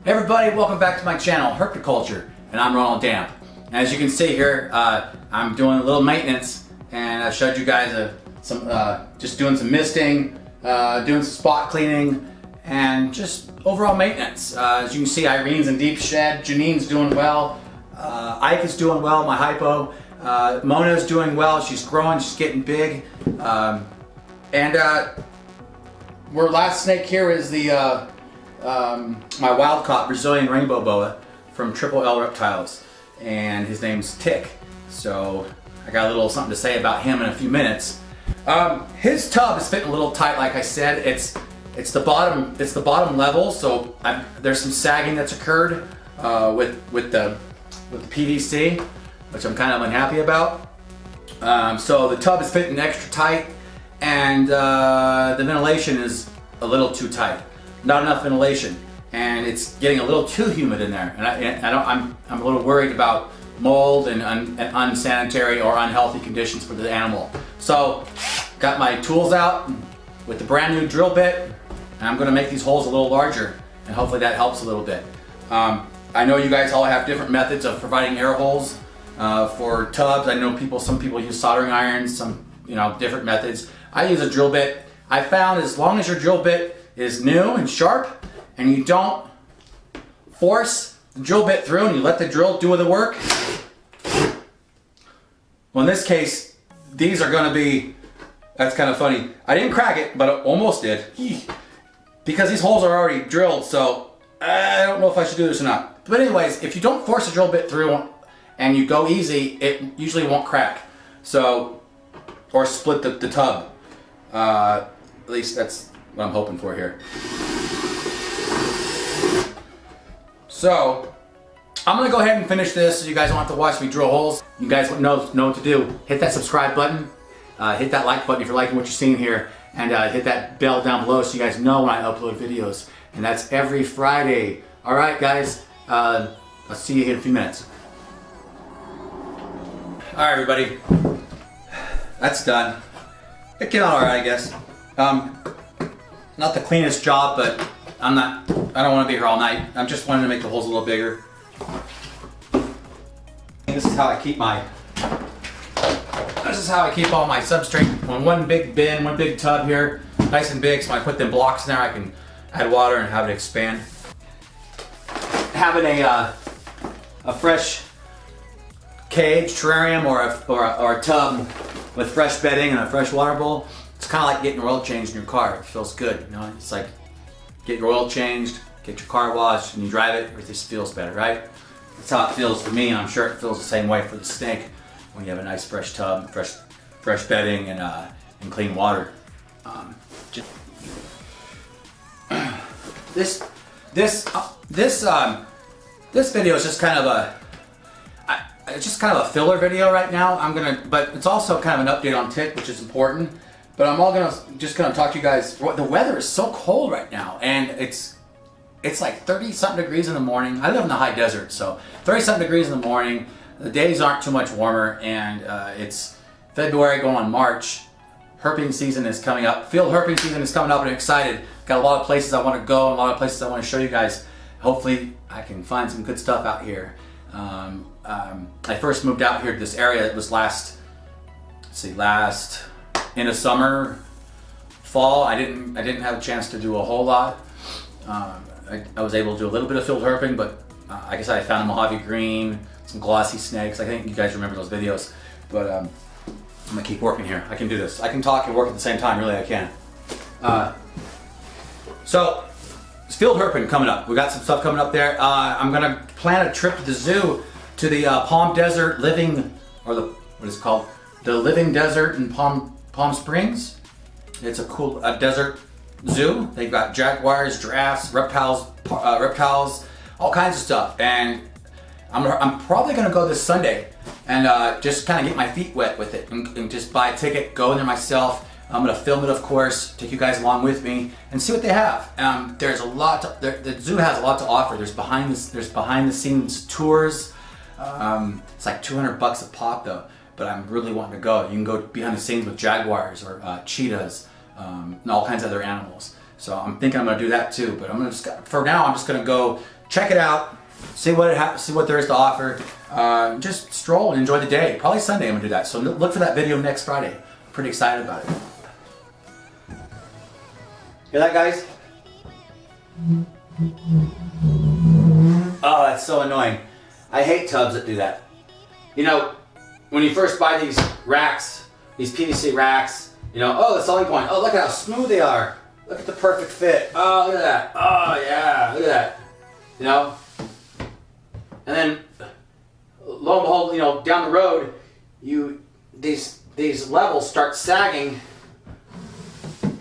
Hey everybody, welcome back to my channel, Herpetoculture, and I'm Ronald Damp. As you can see here, I'm doing a little maintenance, and I showed you guys just doing some misting, doing some spot cleaning, and just overall maintenance. As you can see, Irene's in deep shed, Janine's doing well, Ike is doing well, my hypo, Mona's doing well, she's growing, she's getting big, our last snake here is the my wild caught Brazilian Rainbow Boa from Triple L Reptiles, and his name's Tick. So I got a little something to say about him in a few minutes. His tub is fitting a little tight, like I said. It's the bottom level, so there's some sagging that's occurred with the PVC, which I'm kind of unhappy about. So the tub is fitting extra tight, and the ventilation is a little too tight. Not enough ventilation, and it's getting a little too humid in there, and I'm a little worried about mold and unsanitary or unhealthy conditions for the animal. So got my tools out with the brand new drill bit, and I'm going to make these holes a little larger, and hopefully that helps a little bit. I know you guys all have different methods of providing air holes for tubs. I know some people use soldering irons, some different methods. I use a drill bit. I found as long as your drill bit is new and sharp, and you don't force the drill bit through and you let the drill do the work. Well, in this case, these are going to be, that's kind of funny. I didn't crack it, but I almost did. Because these holes are already drilled, so I don't know if I should do this or not. But anyways, if you don't force the drill bit through and you go easy, it usually won't crack. So, or split the tub. At least that's what I'm hoping for here. So I'm gonna go ahead and finish this so you guys don't have to watch me drill holes. You guys know what to do. Hit that subscribe button, hit that like button if you're liking what you're seeing here, and hit that bell down below so you guys know when I upload videos. And that's every Friday. Alright guys, I'll see you in a few minutes. Alright everybody, that's done. It came out alright, I guess. Not the cleanest job, but I don't want to be here all night. I'm just wanting to make the holes a little bigger. And this is how I keep all my substrate on one big bin, one big tub here, nice and big. So when I put them blocks in there, I can add water and have it expand. having a fresh cage, terrarium, or a tub with fresh bedding and a fresh water bowl, it's kind of like getting your oil changed in your car. It feels good, you know. It's like get your oil changed, get your car washed, and you drive it. It just feels better, right? That's how it feels for me, and I'm sure it feels the same way for the snake when you have a nice fresh tub, fresh bedding, and clean water. This video is just kind of a filler video right now. But it's also kind of an update on Tick, which is important. But I'm just gonna talk to you guys. The weather is so cold right now, and it's like 30-something degrees in the morning. I live in the high desert, so 30-something degrees in the morning. The days aren't too much warmer, and it's February going on March. Herping season is coming up. Field herping season is coming up, and I'm excited. Got a lot of places I want to go, and a lot of places I want to show you guys. Hopefully, I can find some good stuff out here. I first moved out here to this area. It was last in the summer, fall. I didn't have a chance to do a whole lot. I was able to do a little bit of field herping, but like I said, I found a Mojave green, some glossy snakes. I think you guys remember those videos. But I'm gonna keep working here. I can do this. I can talk and work at the same time. Really, I can. So, it's field herping coming up. We got some stuff coming up there. I'm gonna plan a trip to the zoo, to the Palm Desert Living, or what is it called? The Living Desert in Palm Springs. It's a cool desert zoo. They've got jaguars, giraffes, reptiles, all kinds of stuff. And I'm probably gonna go this Sunday and just kind of get my feet wet with it and just buy a ticket, go in there myself. I'm gonna film it, of course, take you guys along with me and see what they have. There's a lot. The zoo has a lot to offer. There's behind the scenes tours. It's like $200 a pop though. But I'm really wanting to go. You can go behind the scenes with jaguars or cheetahs and all kinds of other animals. So I'm thinking I'm gonna do that too. But for now, I'm just gonna go check it out, see what there is to offer. Just stroll and enjoy the day. Probably Sunday I'm gonna do that. So look for that video next Friday. I'm pretty excited about it. Hear that, guys? Oh, that's so annoying. I hate tubs that do that. You know, when you first buy these racks, these PVC racks, you know, oh, the selling point. Oh, look at how smooth they are. Look at the perfect fit. Oh, look at that. Oh, yeah, look at that. You know? And then, lo and behold, you know, down the road, these levels start sagging,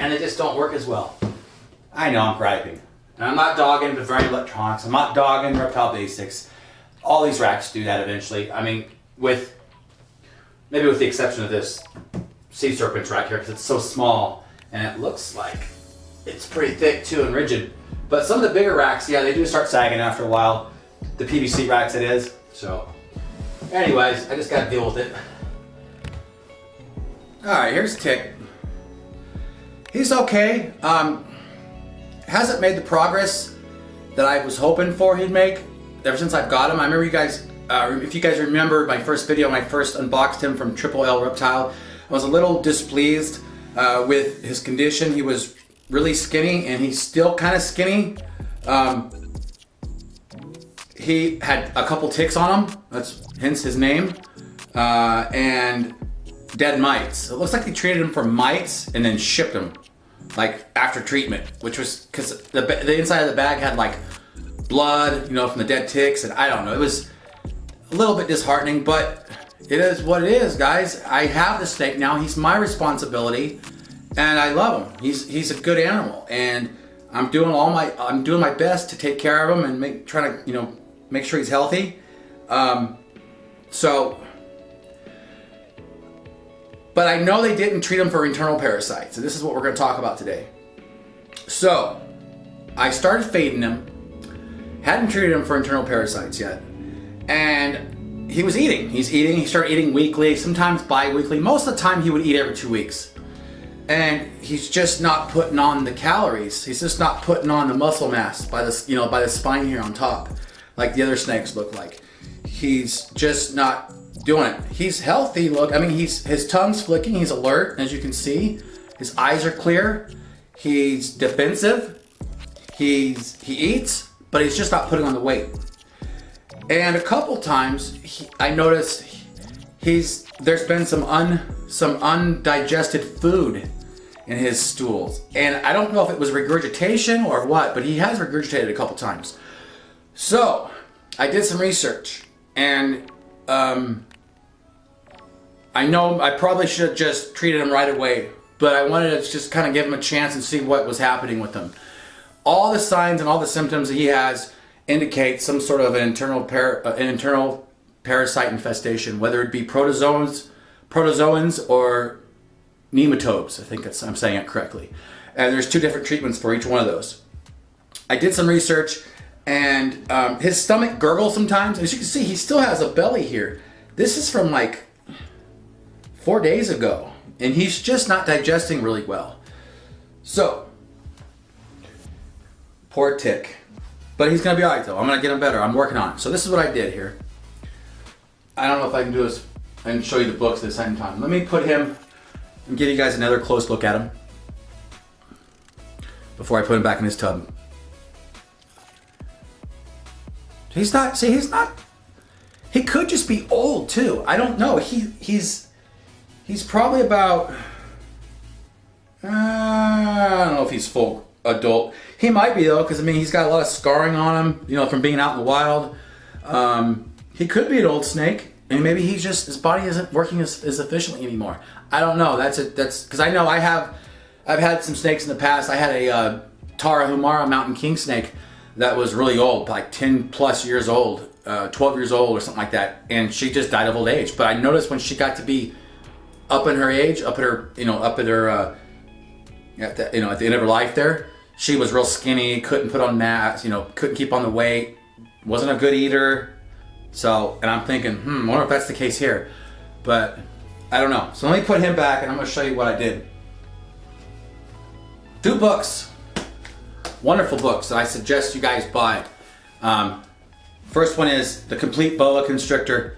and they just don't work as well. I know I'm griping. And I'm not dogging Brazilian Electronics. I'm not dogging Reptile Basics. All these racks do that eventually. I mean, maybe with the exception of this sea serpent rack here, because it's so small and it looks like it's pretty thick too and rigid. But some of the bigger racks, yeah, they do start sagging after a while. The PVC racks, it is. So, anyways, I just got to deal with it. All right, here's Tick. He's okay. Hasn't made the progress that I was hoping for he'd make ever since I've got him. I remember you guys, if you guys remember my first video, when I first unboxed him from Triple L Reptile, I was a little displeased with his condition. He was really skinny, and he's still kind of skinny. He had a couple ticks on him, that's hence his name, and dead mites. It looks like they treated him for mites and then shipped him, like after treatment, which was because the inside of the bag had like blood, you know, from the dead ticks, and I don't know. It was a little bit disheartening, but it is what it is, guys. I have the snake now. He's my responsibility, and I love him. He's a good animal, and I'm doing my best to take care of him and trying to, you know, make sure he's healthy. But I know they didn't treat him for internal parasites, and this is what we're going to talk about today. So, I started feeding him, hadn't treated him for internal parasites yet, and he was eating. He started eating weekly, sometimes bi-weekly. Most of the time he would eat every 2 weeks. And he's just not putting on the calories. He's just not putting on the muscle mass by the spine here on top, like the other snakes look like. He's just not doing it. He's healthy, look. I mean, his tongue's flicking, he's alert, as you can see. His eyes are clear. He's defensive. He eats, but he's just not putting on the weight. And a couple times I noticed there's been some undigested food in his stools. And I don't know if it was regurgitation or what, but he has regurgitated a couple times. So I did some research, and I know I probably should have just treated him right away, but I wanted to just kind of give him a chance and see what was happening with him. All the signs and all the symptoms that he has indicate some sort of an internal parasite infestation, whether it be protozoans or nematodes. I think I'm saying it correctly. And there's 2 different treatments for each one of those. I did some research, and his stomach gurgles sometimes. As you can see, he still has a belly here. This is from like 4 days ago, and he's just not digesting really well. So, poor Tick. But he's gonna be all right though. I'm gonna get him better. I'm working on it. So this is what I did here. I don't know if I can do this and show you the books at the same time. Let me put him and give you guys another close look at him before I put him back in his tub. He's not, he could just be old too. I don't know. He's probably about, I don't know if he's full adult. He might be though, because I mean, he's got a lot of scarring on him, you know, from being out in the wild. He could be an old snake, and maybe his body isn't working as efficiently anymore. I don't know. That's because I know I've had some snakes in the past. I had a Tarahumara mountain king snake that was really old, like 10 plus years old, 12 years old or something like that, and she just died of old age. But I noticed when she got to be up in her age, at the end of her life there, she was real skinny, couldn't put on mass, couldn't keep on the weight, wasn't a good eater. So, and I'm thinking, I wonder if that's the case here, but I don't know. So let me put him back, and I'm going to show you what I did. 2 books, wonderful books that I suggest you guys buy. First one is The Complete Boa Constrictor.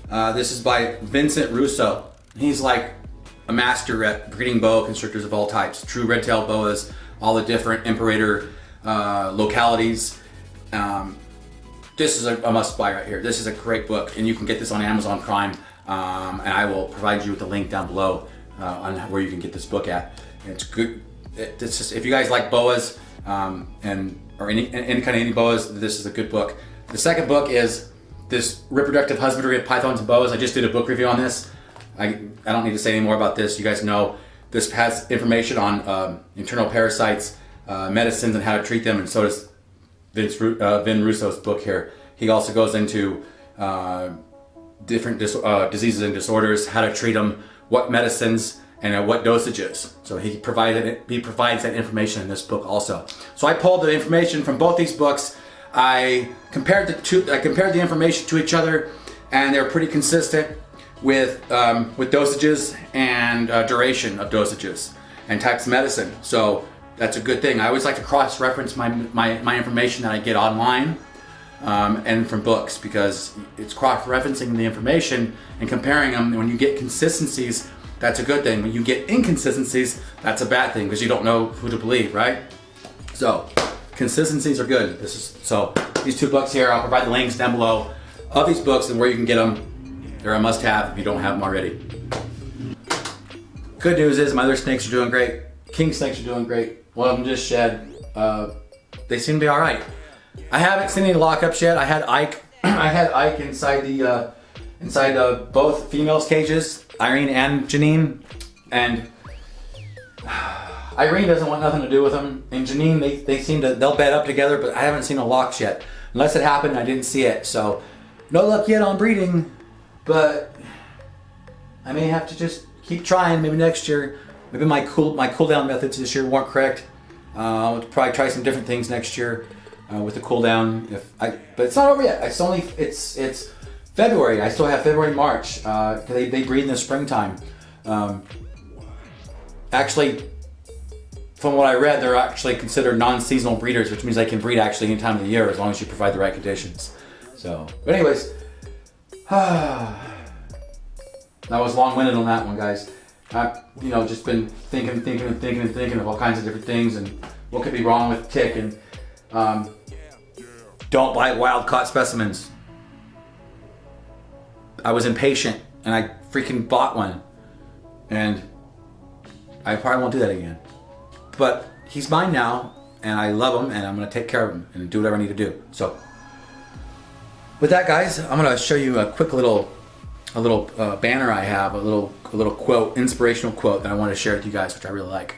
This is by Vincent Russo. He's like a master at breeding boa constrictors of all types, true red-tailed boas, all the different imperator localities. This is a must-buy right here. This is a great book, and you can get this on Amazon Prime, and I will provide you with the link down below on where you can get this book at. And it's good. It's just, if you guys like boas or any kind of any boas, this is a good book. The second book is this Reproductive Husbandry of Pythons and Boas. I just did a book review on this. I don't need to say any more about this. You guys know this has information on internal parasites, medicines, and how to treat them, and so does Vin Russo's book here. He also goes into different diseases and disorders, how to treat them, what medicines, and what dosages. So he provides that information in this book also. So I pulled the information from both these books. I compared the information to each other, and they're pretty consistent with dosages and duration of dosages and types of medicine. So that's a good thing. I always like to cross-reference my information that I get online and from books, because it's cross-referencing the information and comparing them. And when you get consistencies, that's a good thing. When you get inconsistencies, that's a bad thing, because you don't know who to believe, right? So consistencies are good. So these 2 books here, I'll provide the links down below of these books and where you can get them. They're a must-have if you don't have them already. Good news is my other snakes are doing great. King snakes are doing great. One of them just shed. They seem to be all right. I haven't seen any lockups yet. I had Ike. I had Ike inside both females' cages, Irene and Janine, and Irene doesn't want nothing to do with them. And Janine, they'll bed up together, but I haven't seen the locks yet. Unless it happened, I didn't see it. So no luck yet on breeding, but I may have to just keep trying. Maybe next year. Maybe my cool down methods this year weren't correct. I'll probably try some different things next year with the cool down. But it's not over yet. It's February. I still have February, March. They breed in the springtime. Actually, from what I read, they're actually considered non-seasonal breeders, which means they can breed actually any time of the year as long as you provide the right conditions. So, but anyways, that was long-winded on that one, guys. I've just been thinking of all kinds of different things and what could be wrong with Tick, and don't buy wild-caught specimens. I was impatient and I freaking bought one. And I probably won't do that again. But he's mine now, and I love him, and I'm gonna take care of him and do whatever I need to do. So with that, guys, I'm gonna show you a quick little banner I have, a little quote, inspirational quote that I want to share with you guys, which I really like.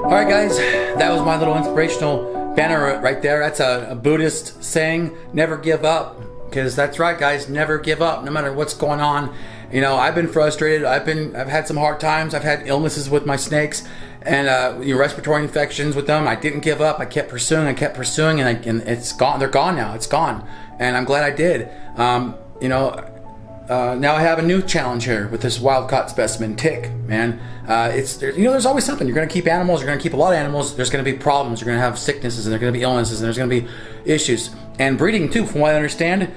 Alright guys, that was my little inspirational banner right there. That's a Buddhist saying, never give up. Because that's right guys, never give up, no matter what's going on. You know, I've been frustrated, I've had some hard times, I've had illnesses with my snakes, and respiratory infections with them. I didn't give up, I kept pursuing, and it's gone, they're gone now, it's gone. And I'm glad I did. Now I have a new challenge here with this wild-caught specimen, Tick, man. There's always something. You're going to keep animals, you're going to keep a lot of animals, there's going to be problems, you're going to have sicknesses, and there's going to be illnesses, and there's going to be issues. And breeding too, from what I understand,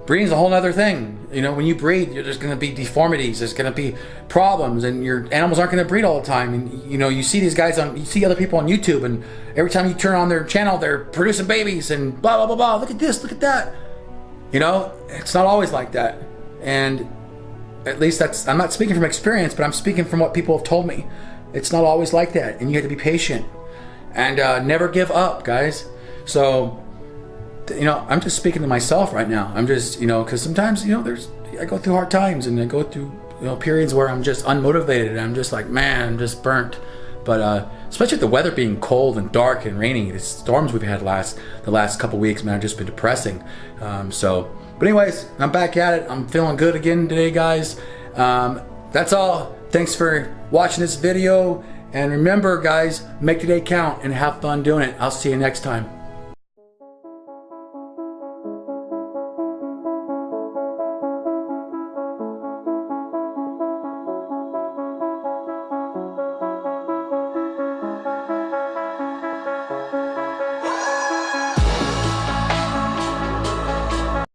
breeding is a whole other thing. You know, when you breed, there's going to be deformities, there's going to be problems, and your animals aren't going to breed all the time. And you see these guys you see other people on YouTube, and every time you turn on their channel, they're producing babies, and blah, blah, blah, blah, look at this, look at that. You know, it's not always like that. And at least I'm not speaking from experience, but I'm speaking from what people have told me. It's not always like that, and you have to be patient and never give up, guys. So, I'm just speaking to myself right now. I'm just, because sometimes, I go through hard times, and I go through, periods where I'm just unmotivated, and I'm just like, man, I'm just burnt. But especially with the weather being cold and dark and rainy, the storms we've had the last couple weeks, man, have just been depressing. But anyways, I'm back at it. I'm feeling good again today, guys. That's all. Thanks for watching this video. And remember, guys, make today count and have fun doing it. I'll see you next time.